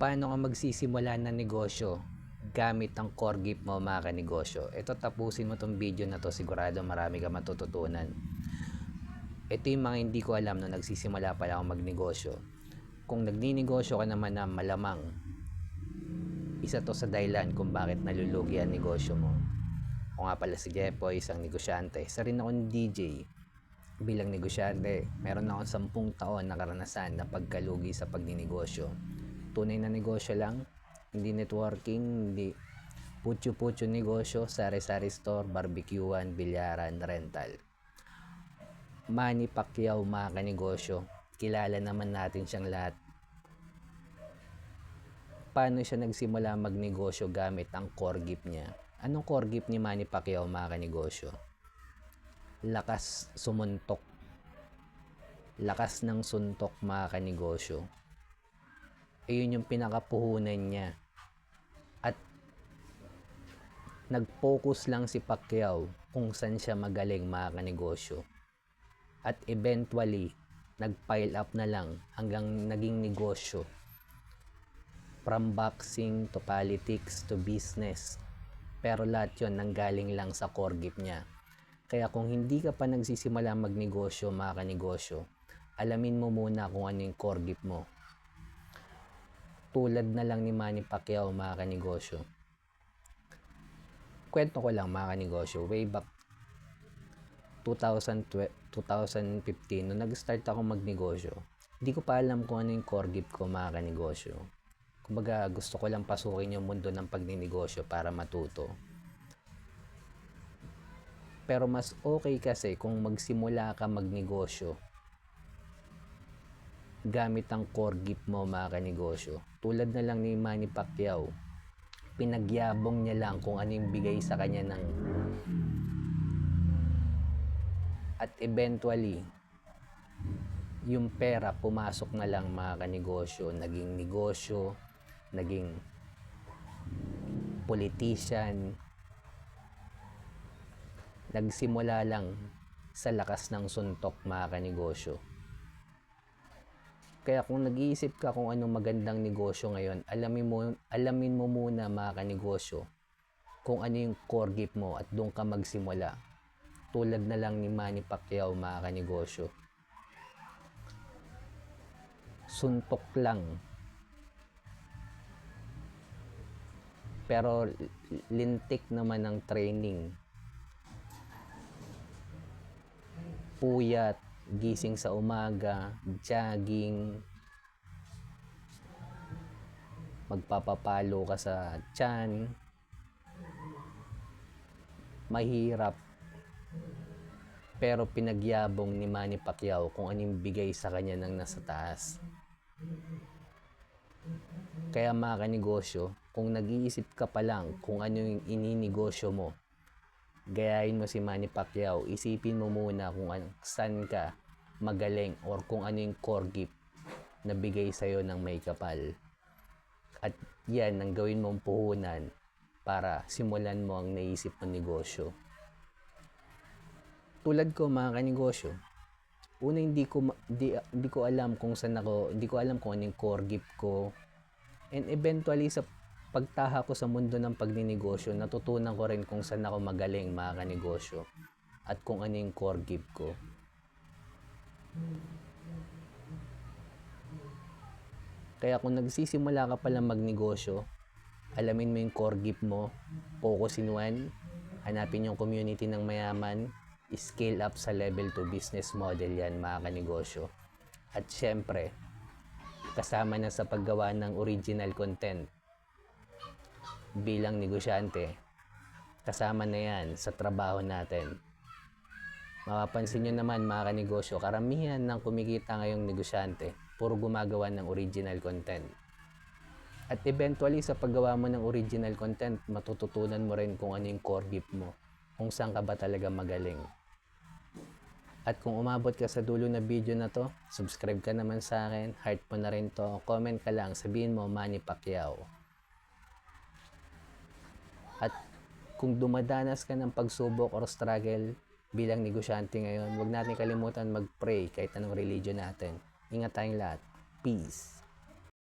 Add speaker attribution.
Speaker 1: Paano ka magsisimula ng negosyo gamit ang core gift mo mga kanegosyo? Ito, tapusin mo tong video na to, sigurado marami ka matututunan. Ito yung mga hindi ko alam nung nagsisimula pala ako magnegosyo. Kung nagninegosyo ka naman na malamang, isa to sa dahilan kung bakit nalulugi ang negosyo mo. Ako nga pala si Jepoy, isang negosyante. Isa rin akong DJ. Bilang negosyante, meron akong 10 taon na karanasan na pagkalugi sa pagninegosyo. Tunay na negosyo lang, hindi networking, hindi putyo-putyo negosyo, sari-sari store, barbecuean, bilyaran, rental. Manny Pacquiao mga kanegosyo, kilala naman natin siyang lahat. Paano siya nagsimula magnegosyo gamit ang core gift niya? Anong core gift ni Manny Pacquiao mga kanegosyo? Lakas sumuntok. Lakas ng suntok mga kanegosyo. Ayun yung pinakapuhunan niya. At nag-focus lang si Pacquiao kung saan siya magaling mga kanegosyo. At eventually, nag-pile up na lang hanggang naging negosyo. From boxing to politics to business. Pero lahat yun nanggaling lang sa core gift niya. Kaya kung hindi ka pa nagsisimula magnegosyo mga kanegosyo, alamin mo muna kung ano yung core gift mo. Tulad na lang ni Manny Pacquiao mga kanegosyo. Kwento ko lang mga kanegosyo, way back 2015 nung nag-start ako magnegosyo, hindi ko pa alam kung ano yung core gift ko mga kanegosyo. Kumbaga gusto ko lang pasukin yung mundo ng pagninegosyo para matuto. Pero mas okay kasi kung magsimula ka magnegosyo gamit ang core gift mo mga kanegosyo. Tulad na lang ni Manny Pacquiao, pinagyabong niya lang kung ano yung bigay sa kanya ng at eventually yung pera pumasok na lang mga kanegosyo, naging negosyo, naging politician, nagsimula lang sa lakas ng suntok mga kanegosyo. Kaya kung nag-iisip ka kung anong magandang negosyo ngayon, alamin mo muna mga kanegosyo kung ano yung core gift mo at doon ka magsimula. Tulad na lang ni Manny Pacquiao mga kanegosyo. Suntok lang. Pero lintik naman ang training. Puyat, gising sa umaga, jogging, magpapapalo ka sa tiyan, mahirap, pero pinagyabong ni Manny Pacquiao kung anong bigay sa kanya ng nasa taas. Kaya mga kanegosyo, kung nag-iisip ka pa lang kung ano yung ininegosyo mo, gayahin mo si Manny Pacquiao, isipin mo muna kung saan ka magaling or kung ano yung core gift na bigay sa'yo ng may kapal. At yan ang gawin mong puhunan para simulan mo ang naisip mong negosyo. Tulad ko mga kanegosyo, una hindi ko alam kung saan ako, hindi ko alam kung ano yung core gift ko. And eventually sa pagtaha ko sa mundo ng pagninegosyo, natutunan ko rin kung saan ako magaling mga kanegosyo at kung ano yung core gift ko. Kaya kung nagsisimula ka pala magnegosyo, alamin mo yung core gift mo, focus in one, hanapin yung community ng mayaman, scale up sa level 2 business model yan mga kanegosyo. At syempre, kasama na sa paggawa ng original content bilang negosyante, kasama na yan sa trabaho natin. Mapapansin nyo naman mga kanegosyo, karamihan ng kumikita ngayong negosyante, puro gumagawa ng original content. At eventually sa paggawa mo ng original content, matututunan mo rin kung ano yung core gift mo, kung saan ka ba talaga magaling. At kung umabot ka sa dulo na video na to, subscribe ka naman sa akin, heart mo na rin to, comment ka lang, sabihin mo Manny Pacquiao. At kung dumadanas ka ng pagsubok or struggle bilang negosyante ngayon, huwag natin kalimutan mag-pray kahit anong religion natin. Ingat tayong lahat. Peace.